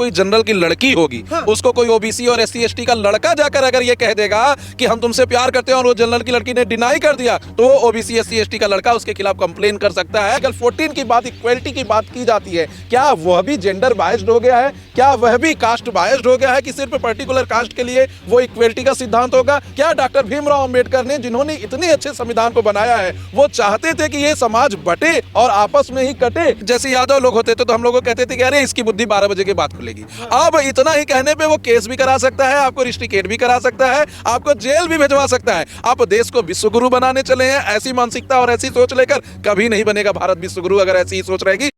कोई जनरल की लड़की होगी, हाँ। उसको कोई ओबीसी और एससी एसटी का लड़का जाकर अगर ये कह देगा कि हम तुमसे प्यार करते हैं और वो जनरल की लड़की ने डिनाई कर दिया, तो वो ओबीसी एससी एसटी का लड़का उसके खिलाफ कंप्लेन कर सकता है। आर्टिकल 14 की बात, इक्वलिटी की बात की जाती है, क्या वह भी जेंडर बायस्ड हो गया है? क्या वह भी कास्ट बायस्ड हो गया है कि सिर्फ पर्टिकुलर कास्ट के लिए वो इक्वलिटी का सिद्धांत होगा? क्या डॉक्टर भीमराव अंबेडकर ने, जिन्होंने इतने अच्छे संविधान को बनाया है, वो चाहते थे कि ये समाज बटे और आपस में ही कटे? जैसे यादव लोग होते थे तो हम लोग को कहते थे कि अरे इसकी बुद्धि 12 बजे के बाद खुलेगी। अब इतना ही कहने पे वो केस भी करा सकता है, आपको रिस्ट्रिकेट भी करा सकता है, आपको जेल भी भिजवा सकता है। आप देश को विश्व गुरु बनाने चले हैं, ऐसी मानसिकता और ऐसी सोच लेकर कभी नहीं बनेगा भारत विश्व गुरु अगर ऐसी ही सोच रहेगी।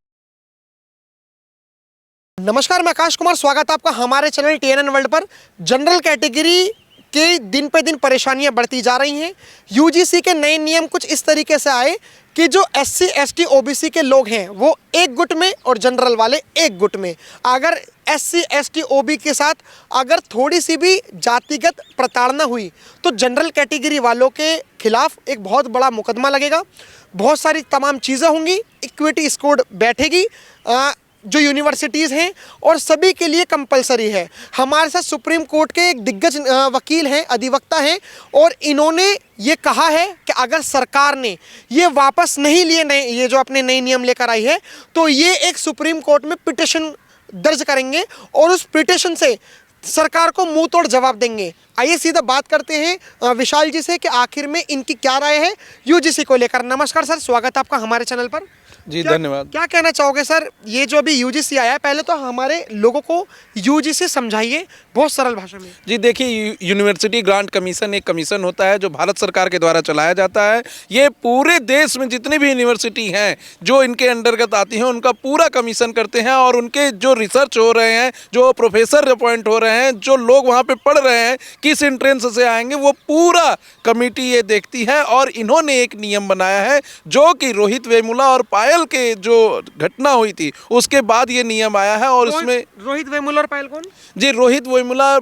नमस्कार, मैं आकाश कुमार, स्वागत है आपका हमारे चैनल TNN वर्ल्ड पर। जनरल कैटेगरी के दिन पे दिन परेशानियां बढ़ती जा रही हैं। यूजीसी के नए नियम कुछ इस तरीके से आए कि जो SC ST OBC के लोग हैं वो एक गुट में और जनरल वाले एक गुट में। अगर SC ST OB के साथ अगर थोड़ी सी भी जातिगत प्रताड़ना हुई तो जनरल कैटेगरी वालों के खिलाफ एक बहुत बड़ा मुकदमा लगेगा, बहुत सारी तमाम चीज़ें होंगी, इक्विटी स्कोर बैठेगी जो यूनिवर्सिटीज़ हैं और सभी के लिए कंपलसरी है। हमारे साथ सुप्रीम कोर्ट के एक दिग्गज वकील हैं, अधिवक्ता हैं, और इन्होंने ये कहा है कि अगर सरकार ने ये वापस नहीं लिए, नए ये जो अपने नए नियम लेकर आई है, तो ये एक सुप्रीम कोर्ट में पिटिशन दर्ज करेंगे और उस पिटिशन से सरकार को मुंह तोड़ जवाब देंगे। आइए सीधा बात करते हैं विशाल जी से कि आखिर में इनकी क्या राय है यूजीसी को लेकर। नमस्कार सर, स्वागत है आपका हमारे चैनल पर। जी धन्यवाद। क्या कहना चाहोगे सर, ये जो अभी यूजीसी आया है, पहले तो हमारे लोगों को यूजीसी समझाइए बहुत सरल भाषा में। जी देखिए, यूनिवर्सिटी ग्रांट कमीशन एक कमीशन होता है जो भारत सरकार के द्वारा चलाया जाता है। ये पूरे देश में जितनी भी यूनिवर्सिटी हैं जो इनके अंतर्गत आती हैं उनका पूरा कमीशन करते हैं, और उनके जो रिसर्च हो रहे हैं, जो प्रोफेसर अपॉइंट हो रहे हैं, जो लोग वहाँ पे पढ़ रहे हैं, किस एंट्रेंस से आएंगे, वो पूरा कमेटी ये देखती है। और इन्होंने एक नियम बनाया है जो कि रोहित वेमुला और पायल के जो घटना हुई थी उसके बाद ये नियम आया है। और उसमें रोहित वेमुला और पायल कौन? जी, रोहित वेमुला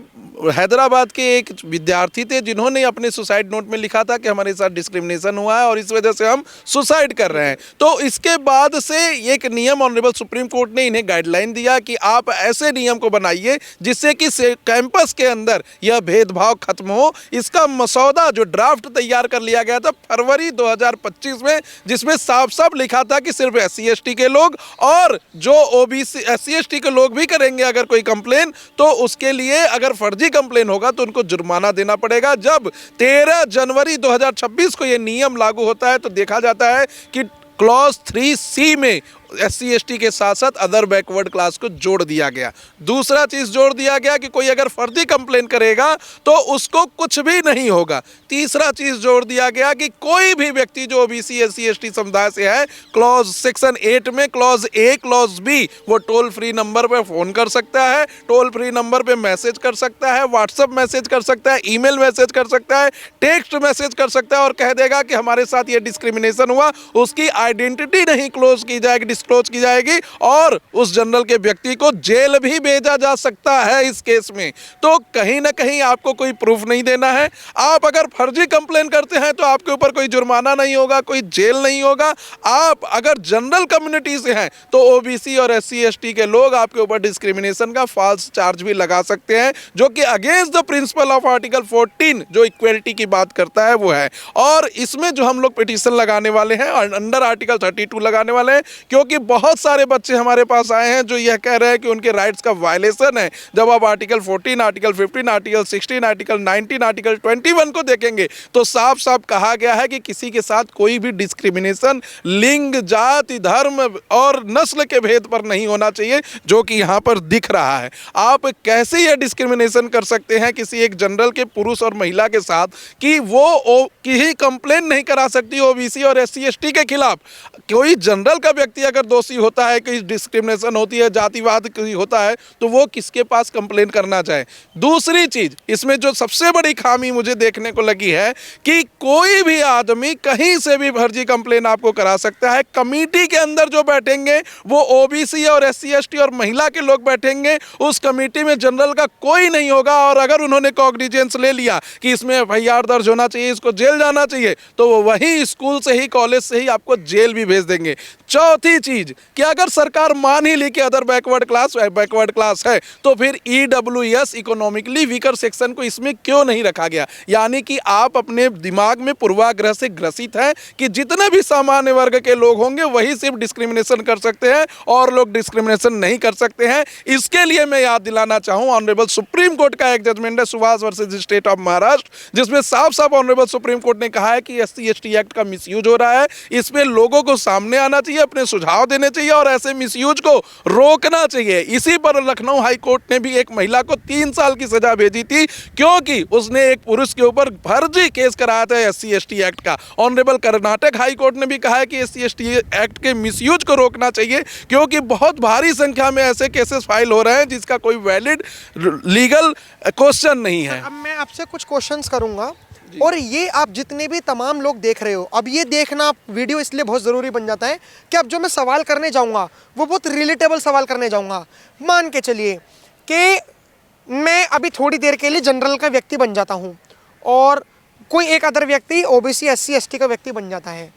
हैदराबाद के एक विद्यार्थी थे जिन्होंने अपने सुसाइड नोट में लिखा था कि हमारे साथ डिस्क्रिमिनेशन हुआ है और इस वजह से हम सुसाइड कर रहे हैं। तो इसके बाद से एक नियम ऑनरेबल सुप्रीम कोर्ट ने इन्हें गाइडलाइन दिया कि आप ऐसे नियम को बनाइए जिससे कि कैंपस के अंदर यह भेदभाव खत्म हो। इसका मसौदा जो ड्राफ्ट तैयार कर लिया गया था फरवरी 2025 में, जिसमें साफ साफ लिखा था कि सिर्फ SC ST के लोग और जो OBC SC ST के लोग भी करेंगे अगर कोई कंप्लेन, तो उसके लिए अगर फर्जी कंप्लेन होगा तो उनको जुर्माना देना पड़ेगा। जब 13 जनवरी 2026 को ये नियम लागू होता है तो देखा जाता है कि क्लॉज 3C में SC ST के साथ साथ अदर बैकवर्ड क्लास को जोड़ दिया गया। दूसरा चीज़ जोड़ दिया गया कि कोई अगर फर्जी कंप्लेन करेगा तो उसको कुछ भी नहीं होगा। तीसरा चीज़ जोड़ दिया गया कि कोई भी व्यक्ति जो OBC SC ST समुदाय से है, क्लॉज सेक्शन 8 में क्लॉज A क्लॉज B, वो टोल फ्री नंबर पर फ़ोन कर सकता है, टोल फ्री नंबर पर मैसेज कर सकता है, व्हाट्सअप मैसेज कर सकता है, ईमेल मैसेज कर सकता है, टेक्स्ट मैसेज कर सकता है और कह देगा कि हमारे साथ ये डिस्क्रिमिनेशन हुआ। उसकी आइडेंटिटी नहीं क्लोज की जाएगी, डिस्क्लोज की जाएगी और उस जनरल के व्यक्ति को जेल भी भेजा जा सकता है इस केस में। तो कहीं ना कहीं आपको कोई प्रूफ नहीं देना है। आप अगर फर्जी कंप्लेन करते हैं तो आपके ऊपर कोई जुर्माना नहीं होगा, कोई जेल नहीं होगा। आप अगर जनरल कम्युनिटी से हैं तो OBC और SC ST के लोग आपके ऊपर डिस्क्रिमिनेशन का फॉल्स चार्ज भी लगा सकते हैं, जो कि against the principle of article 14 जो इक्वलिटी की बात करता है वो है। और इसमें जो हम लोग पिटीशन लगाने वाले हैं अंडर आर्टिकल 32 लगाने वाले हैं, क्योंकि बहुत सारे बच्चे हमारे पास आए हैं जो यह कह रहे हैं कि उनके राइट्स का वायलेशन है। जब आप article 14, article 15, article 16, article 19, article 21 को देखेंगे तो साफ साफ कहा गया है कि किसी के साथ कोई भी डिस्क्रिमिनेशन लिंग, जाति, धर्म और नस्ल के भेद पर नहीं होना चाहिए, जो कि यहाँ पर दिख रहा है। आप कैसे यह डिस्क्रिमिनेशन कर सकते हैं किसी एक जनरल के पुरुष और महिला के साथ कि वो की कंप्लेन नहीं करा सकती OBC और SC ST के खिलाफ। कोई जनरल का व्यक्ति अगर दोषी होता है कि डिस्क्रिमिनेशन होती है, जातिवाद होता है, तो वो किसके पास कंप्लेन करना चाहे। दूसरी चीज इसमें जो सबसे बड़ी खामी मुझे देखने को लगी है कि कोई भी आदमी कहीं से भी फर्जी कंप्लेन आपको करा सकता है। कमेटी के अंदर जो बैठेंगे वो OBC और SC ST और महिला के लोग बैठेंगे, उस कमेटी में जनरल का कोई नहीं होगा। और अगर उन्होंने कॉग्निजेंस ले लिया कि इसमें FIR दर्ज होना चाहिए, इसको जेल जाना चाहिए, तो वो वही स्कूल से ही, कॉलेज से ही आपको जेल भी भेज देंगे। चौथी चीज कि अगर सरकार मान ही ली कि अदर बैकवर्ड क्लास है, तो फिर ईडब्ल्यूएस इकोनॉमिकली वीकर सेक्शन को इसमें क्यों नहीं रखा गया? यानी कि आप अपने दिमाग में पूर्वाग्रह से ग्रसित हैं कि जितने भी सामान्य वर्ग के लोग होंगे वही सिर्फ डिस्क्रिमिनेशन कर सकते हैं और लोग डिस्क्रिमिनेशन नहीं कर सकते हैं। इसके लिए मैं याद दिलाना चाहूं, ऑनरेबल सुप्रीम कोर्ट का एक जजमेंट है Subhash versus state of Maharashtra, जिसमें साफ साफ ऑनरेबल सुप्रीम कोर्ट ने कहा है कि SC/ST एक्ट का मिसयूज हो रहा है। इसमें लोगों को सामने आना चाहिए, अपने सुझाव देने चाहिए और ऐसे मिसयूज को रोकना चाहिए। इसी पर लखनऊ हाई कोर्ट ने भी एक महिला को 3 साल की सजा भेजी थी, क्योंकि उसने एक पुरुष के ऊपर फर्जी केस कराया था SC/ST एक्ट का। ऑनरेबल कर्नाटक हाई कोर्ट ने भी कहा है कि SC/ST एक्ट के मिसयूज को रोकना चाहिए, क्योंकि बहुत भारी संख्या में ऐसे केसेस फाइल हो रहे हैं जिसका कोई वैलिड लीगल क्वेश्चन नहीं है। अब मैं आपसे कुछ क्वेश्चंस करूंगा और ये आप जितने भी तमाम लोग देख रहे हो, अब ये देखना वीडियो इसलिए बहुत ज़रूरी बन जाता है कि अब जो मैं सवाल करने जाऊंगा वो बहुत रिलेटेबल सवाल करने जाऊंगा। मान के चलिए कि मैं अभी थोड़ी देर के लिए जनरल का व्यक्ति बन जाता हूँ और कोई एक अदर व्यक्ति OBC SC/ST का व्यक्ति बन जाता है।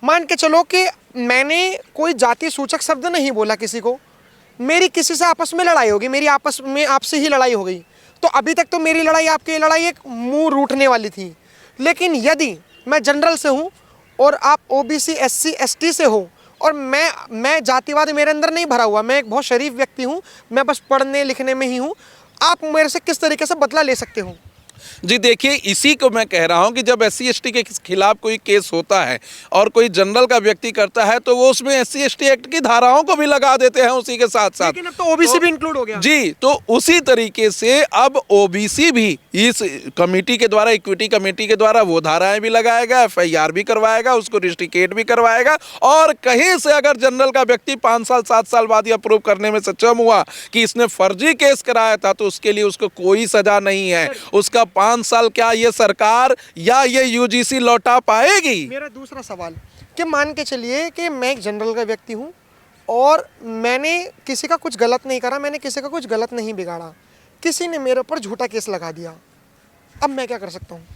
मान के चलो कि मैंने कोई जाति सूचक शब्द नहीं बोला किसी को, मेरी किसी से आपस में लड़ाई होगी, मेरी आपस में आपसे ही लड़ाई हो गई, तो अभी तक तो मेरी लड़ाई आपकी लड़ाई एक मुंह रूठने वाली थी। लेकिन यदि मैं जनरल से हूँ और आप OBC SC/ST से हो और मैं जातिवाद मेरे अंदर नहीं भरा हुआ, मैं एक बहुत शरीफ व्यक्ति हूँ, मैं बस पढ़ने लिखने में ही हूँ, आप मेरे से किस तरीके से बदला ले सकते हो? जी देखिए, इसी को मैं कह रहा हूं कि जब SC/ST के खिलाफ कोई केस होता है और कोई जनरल का व्यक्ति करता है तो वो उसमें SC/ST एक्ट की धाराओं को भी लगा देते हैं उसी के साथ साथ। लेकिन अब तो OBC भी इंक्लूड हो गया। जी, तो उसी तरीके से अब OBC भी इस कमेटी के द्वारा, इक्विटी कमेटी के द्वारा वो धाराएं भी लगाएगा, FIR भी करवाएगा, उसको रिस्ट्रिकेट भी करवाएगा। और कहीं से अगर जनरल का व्यक्ति 5 साल 7 साल बाद यह प्रूव करने में सक्षम हुआ कि इसने फर्जी केस कराया था, तो उसके लिए उसको कोई सजा नहीं है। उसका 5 साल क्या ये सरकार या ये UGC लौटा पाएगी? मेरा दूसरा सवाल कि मान के चलिए कि मैं एक जनरल का व्यक्ति हूँ और मैंने किसी का कुछ गलत नहीं करा, मैंने किसी का कुछ गलत नहीं बिगाड़ा, किसी ने मेरे ऊपर झूठा केस लगा दिया, अब मैं क्या कर सकता हूँ?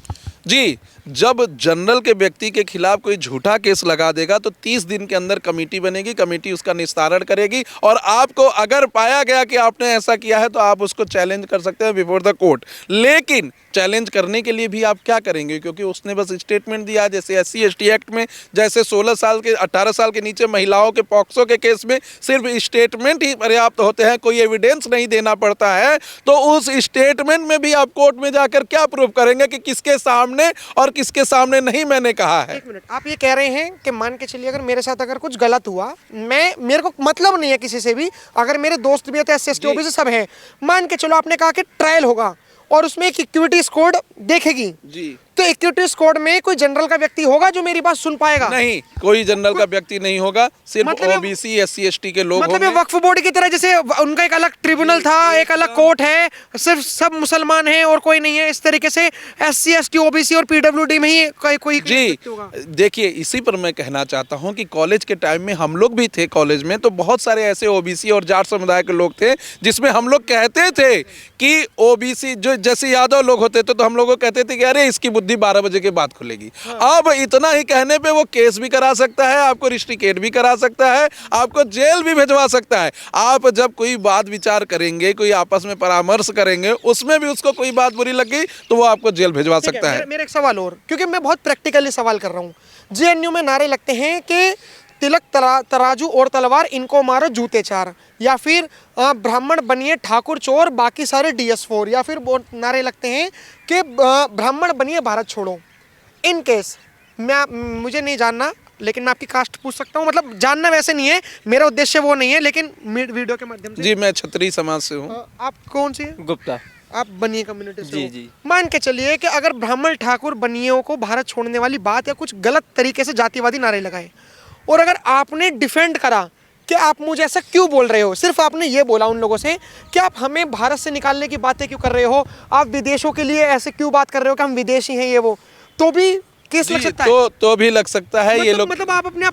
जी, जब जनरल के व्यक्ति के खिलाफ कोई झूठा केस लगा देगा तो 30 दिन के अंदर कमेटी बनेगी, कमेटी उसका निस्तारण करेगी और आपको अगर पाया गया कि आपने ऐसा किया है तो आप उसको चैलेंज कर सकते हैं बिफोर द कोर्ट। लेकिन चैलेंज करने के लिए भी आप क्या करेंगे, क्योंकि उसने बस स्टेटमेंट दिया है। जैसे SC/ST एक्ट में जैसे 16 साल के 18 साल के नीचे महिलाओं के पॉक्सो के केस में सिर्फ स्टेटमेंट ही पर्याप्त होते हैं, कोई एविडेंस नहीं देना पड़ता है, तो उस स्टेटमेंट में भी आप कोर्ट में जाकर क्या प्रूव करेंगे कि किसके सामने और किसके सामने नहीं मैंने कहा है। एक मिनट, आप ये कह रहे हैं कि मान के चलिए अगर मेरे साथ अगर कुछ गलत हुआ, मेरे को मतलब नहीं है किसी से भी, अगर मेरे दोस्त भी है तो SC/ST OBC सब है, मान के चलो आपने कहा कि ट्रायल होगा और उसमें एक इक्विटी स्कोर देखेगी जी, तो इक्विटी स्कोर में कोई जनरल का व्यक्ति होगा जो मेरी बात सुन पाएगा? नहीं, कोई जनरल का व्यक्ति नहीं होगा, सिर्फ मतलब OBC SC/ST के लोग मतलब ये होंगे। वक्फ बोर्ड की तरह, जैसे उनका एक अलग ट्रिब्यूनल था, एक अलग कोर्ट है, सिर्फ सब मुसलमान हैं और कोई नहीं है, इस तरीके से SC/ST OBC और PWD में ही कोई जी देखिए, इसी पर मैं कहना चाहता हूं कि कॉलेज के टाइम में हम लोग भी थे कॉलेज में, तो बहुत सारे ऐसे OBC और जाट समुदाय के लोग थे जिसमें हम लोग कहते थे कि OBC जो जैसे यादव लोग होते थे तो हम लोगों को कहते थे कि अरे इसकी बुद्धि 12 बजे के बाद खुलेगी। अब इतना ही कहने पे वो केस भी करा सकता है, आपको रिस्ट्रिकेट भी करा सकता है, आपको जेल भी भिजवा सकता है। आप जब कोई बात विचार करेंगे, कोई आपस में परामर्श करेंगे, उसमें भी उसको कोई बात बुरी लग गई तो वो आपको जेल भिजवा सकता है। मेरा एक सवाल और, क्योंकि मैं बहुत प्रैक्टिकली सवाल कर रहा हूँ। JNU में नारे लगते हैं कि तिलक तराजू और तलवार, इनको मारो जूते 4, या फिर ब्राह्मण बनिए ठाकुर चोर, बाकी सारे DS4, या फिर नारे लगते हैं कि ब्राह्मण बनिए भारत छोड़ो। इन केस मुझे नहीं जानना, लेकिन मैं आपकी कास्ट पूछ सकता हूँ, मतलब जानना वैसे नहीं है, मेरा उद्देश्य वो नहीं है, लेकिन वीडियो के माध्यम से। जी, मैं क्षत्रिय समाज से हूँ। आप कौन सी? गुप्ता। आप बनिए कम्युनिटी से जी हो। जी। मान के चलिए कि अगर ब्राह्मण ठाकुर बनियों को भारत छोड़ने वाली बात या कुछ गलत तरीके से जातिवादी नारे लगाए और अगर आपने डिफेंड करा कि आप मुझे ऐसा क्यों बोल रहे हो, सिर्फ आपने ये बोला उन लोगों से कि आप हमें भारत से निकालने की बातें क्यों कर रहे हो, आप विदेशों के लिए ऐसे क्यों बात कर रहे हो कि हम विदेशी हैं ये वो, तो भी केस लग जी, सकता है? तो भी लग सकता है। ये लोग मतलब आप अपने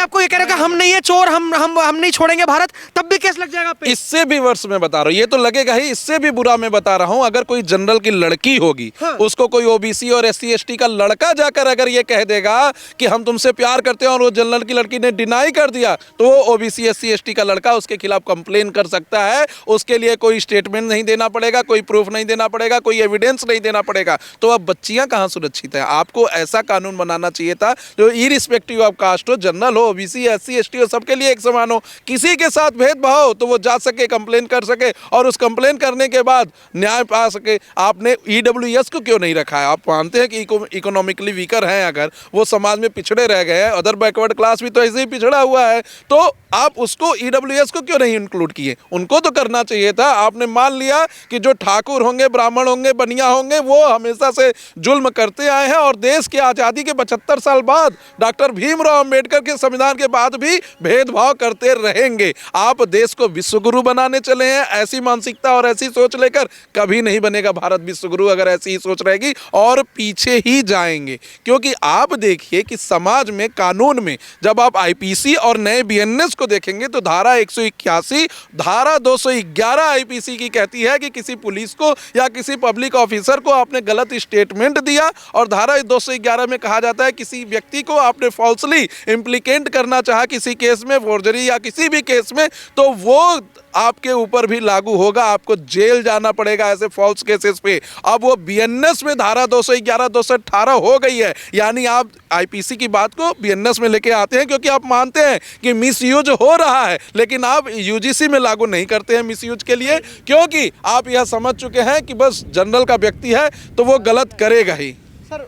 आप को ये कह रहे हो कि हम नहीं है चोर, हम नहीं छोड़ेंगे भारत, तब भी केस लग जाएगा आप पे? इससे भी वर्ष मैं बता रहा हूँ, ये तो लगेगा ही, इससे भी बुरा मैं बता रहा हूँ, अगर कोई जनरल की लड़की होगी, हाँ। उसको कोई ओबीसी और एससी एसटी का लड़का जाकर अगर ये कह देगा कि हम तुमसे प्यार करते हैं और वो जनरल की लड़की ने डिनाई कर दिया, तो वो ओबीसी एससी एसटी का लड़का उसके खिलाफ कंप्लेन कर सकता है। उसके लिए कोई स्टेटमेंट नहीं देना पड़ेगा, कोई प्रूफ नहीं देना पड़ेगा, कोई एविडेंस नहीं देना पड़ेगा। तो अब बच्चियां कहाँ सुरक्षित हैं? आपको ऐसा कानून बनाना चाहिए था जो इरिस्पेक्टिव ऑफ कास्ट हो, जनरल हो, ओबीसी एससी एसटी हो, सबके लिए एक समान हो। किसी के साथ भेदभाव हो तो वो जा सके, कंप्लेन कर सके, और उस कंप्लेन करने के बाद न्याय पा सके। आपने ईडब्ल्यूएस को क्यों नहीं रखा है? आप मानते हैं कि इकोनॉमिकली वीकर हैं, अगर वो समाज में पिछड़े रह गए हैं, अदर बैकवर्ड क्लास भी तो ऐसे ही पिछड़ा हुआ है, तो आप उसको ईडब्ल्यूएस को क्यों नहीं इंक्लूड किए? उनको तो करना चाहिए था। आपने मान लिया कि जो ठाकुर होंगे, ब्राह्मण होंगे, बनिया होंगे, वो हमेशा से जुल्म करते आए हैं, और देश की आज़ादी के 75 साल बाद, डॉक्टर भीमराव अंबेडकर के संविधान के बाद भी भेदभाव करते रहेंगे। आप देश को विश्वगुरु बनाने चले हैं, ऐसी मानसिकता और ऐसी सोच लेकर कभी नहीं बनेगा भारत विश्वगुरु, अगर ऐसी ही सोच रहेगी, और पीछे ही जाएंगे। क्योंकि आप देखिए कि समाज में, कानून में, जब आप आईपीसी और नए बीएनएस को देखेंगे तो धारा 181, धारा 211 आईपीसी की कहती है कि किसी पुलिस को या किसी पब्लिक ऑफिसर को आपने गलत स्टेटमेंट दिया, और धारा 211 में कहा जाता है किसी व्यक्ति को आपने फॉल्सली इम्प्लीकेट करना चाहा किसी केस में, फोर्जरी या किसी भी केस में, तो वो आपके ऊपर भी लागू होगा, आपको जेल जाना पड़ेगा ऐसे फॉल्स केसेस पे। अब वो बीएनएस में धारा 211 218 हो गई है, यानी आप आईपीसी की बात को बीएनएस में लेके आते हैं क्योंकि आप मानते हैं कि मिसयूज हो रहा है, लेकिन आप यूजीसी में लागू नहीं करते हैं मिसयूज के लिए, क्योंकि आप यह समझ चुके हैं कि बस जनरल का व्यक्ति है तो वो गलत करेगा ही। सर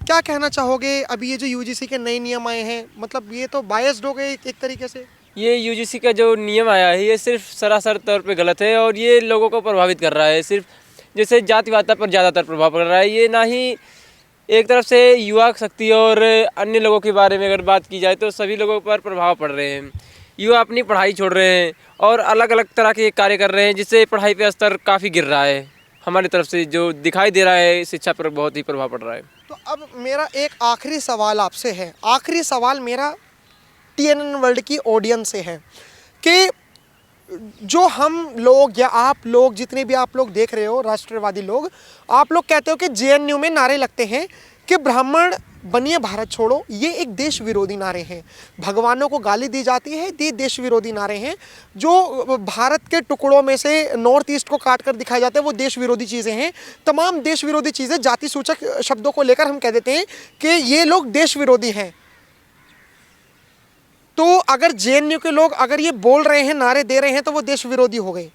क्या कहना चाहोगे, अभी ये जो यूजीसी के नए नियम आए हैं, मतलब ये तो बायस्ड हो गए एक तरीके से? ये यूजीसी का जो नियम आया है ये सिर्फ सरासर तौर पे गलत है, और ये लोगों को प्रभावित कर रहा है। सिर्फ जैसे जातिवादिता पर ज़्यादातर प्रभाव पड़ रहा है। ये ना ही एक तरफ से युवा शक्ति और अन्य लोगों के बारे में अगर बात की जाए तो सभी लोगों पर प्रभाव पड़ रहे हैं। युवा अपनी पढ़ाई छोड़ रहे हैं और अलग अलग तरह के कार्य कर रहे हैं, जिससे पढ़ाई पे स्तर काफ़ी गिर रहा है। हमारी तरफ से जो दिखाई दे रहा है, शिक्षा पर बहुत ही प्रभाव पड़ रहा है। तो अब मेरा एक आखिरी सवाल आपसे है, आखिरी सवाल मेरा टीएनएन वर्ल्ड की ऑडियंस से है कि जो हम लोग या आप लोग, जितने भी आप लोग देख रहे हो राष्ट्रवादी लोग, आप लोग कहते हो कि जेएनयू में नारे लगते हैं कि ब्राह्मण बनिए भारत छोड़ो, ये एक देश विरोधी नारे हैं। भगवानों को गाली दी जाती है, ये देश विरोधी नारे हैं। जो भारत के टुकड़ों में से नॉर्थ ईस्ट को काट कर दिखाए जाते हैं वो देश विरोधी चीज़ें हैं। तमाम देश विरोधी चीज़ें, जाति सूचक शब्दों को लेकर हम कह देते हैं कि ये लोग देश विरोधी हैं। तो अगर जेएनयू के लोग अगर ये बोल रहे हैं, नारे दे रहे हैं, तो वो देश विरोधी हो गए।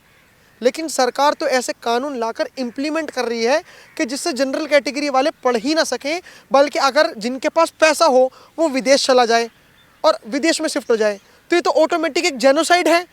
लेकिन सरकार तो ऐसे कानून लाकर इम्प्लीमेंट कर रही है कि जिससे जनरल कैटेगरी वाले पढ़ ही ना सकें, बल्कि अगर जिनके पास पैसा हो वो विदेश चला जाए और विदेश में शिफ्ट हो जाए। तो ये तो ऑटोमेटिक एक जेनोसाइड है,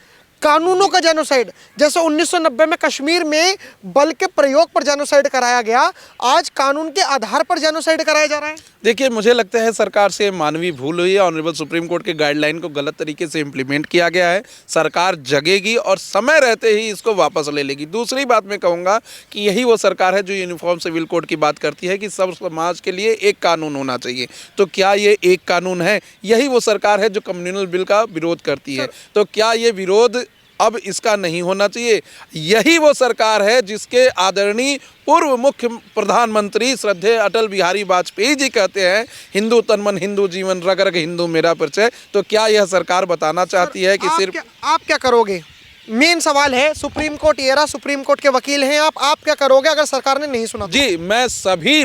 कानूनों का जेनोसाइड। जैसे 1990 में कश्मीर में बल के प्रयोग पर जेनोसाइड कराया गया, आज कानून के आधार पर जेनोसाइड कराया जा रहा है। देखिए, मुझे लगता है सरकार से मानवीय भूल हुई है। ऑनरेबल सुप्रीम कोर्ट के गाइडलाइन को गलत तरीके से इम्प्लीमेंट किया गया है। सरकार जगेगी और समय रहते ही इसको वापस ले लेगी। दूसरी बात मैं कहूँगा कि यही वो सरकार है जो यूनिफॉर्म सिविल कोड की बात करती है कि सब समाज के लिए एक कानून होना चाहिए। तो क्या ये एक कानून है? यही वो सरकार है जो कम्युनल बिल का विरोध करती है। तो क्या ये विरोध अब इसका नहीं होना चाहिए? यही वो सरकार है जिसके आदरणीय पूर्व मुख्य प्रधानमंत्री श्रद्धेय अटल बिहारी वाजपेयी जी कहते हैं, हिंदू तन मन हिंदू जीवन, रग रग हिंदू मेरा परिचय। तो क्या यह सरकार बताना चाहती है कि सिर्फ आप क्या करोगे? मेन सवाल है, सुप्रीम कोर्ट ये रहा, सुप्रीम कोर्ट के वकील हैं आप क्या करोगे अगर सरकार ने नहीं सुना? जी, मैं सभी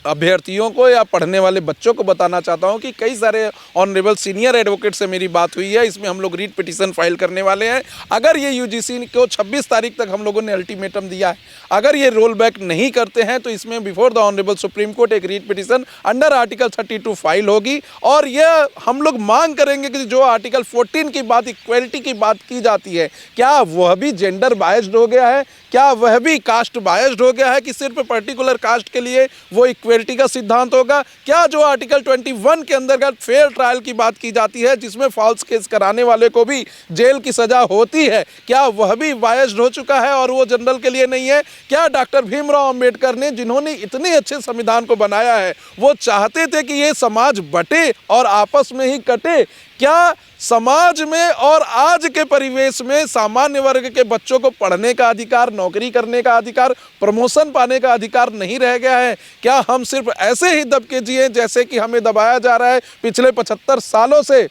अभ्यर्थियों को या पढ़ने वाले बच्चों को बताना चाहता हूं कि कई सारे ऑनरेबल सीनियर एडवोकेट से मेरी बात हुई है। इसमें हम लोग रीट पिटीशन फाइल करने वाले हैं। अगर ये यूजीसी को 26 तारीख तक हम लोगों ने अल्टीमेटम दिया है, अगर ये रोल बैक नहीं करते हैं तो इसमें before the honourable Supreme Court एक writ petition under article 32 file होगी। और यह हम लोग मांग करेंगे कि जो आर्टिकल 14 की बात, इक्वलिटी की बात की जाती है, क्या वह भी जेंडर बायस्ड हो गया है? क्या वह भी कास्ट बायस्ड हो गया है कि सिर्फ पर्टिकुलर कास्ट के लिए वो वो इक्वलिटी का सिद्धांत होगा? क्या जो आर्टिकल 21 के अंतर्गत फेयर ट्रायल की बात की जाती है, जिसमें फॉल्स केस कराने वाले को भी जेल की सजा होती है, क्या वह भी बायस्ड हो चुका है और वो जनरल के लिए नहीं है? क्या डॉक्टर भीमराव अंबेडकर ने, जिन्होंने इतने अच्छे संविधान को बनाया है, वो चाहते थे कि ये समाज बटे और आपस में ही कटे? क्या समाज में और आज के परिवेश में सामान्य वर्ग के बच्चों को पढ़ने का अधिकार, नौकरी करने का अधिकार, प्रमोशन पाने का अधिकार नहीं रह गया है? क्या हम सिर्फ ऐसे ही दब के जिए जैसे कि हमें दबाया जा रहा है पिछले 75 सालों से?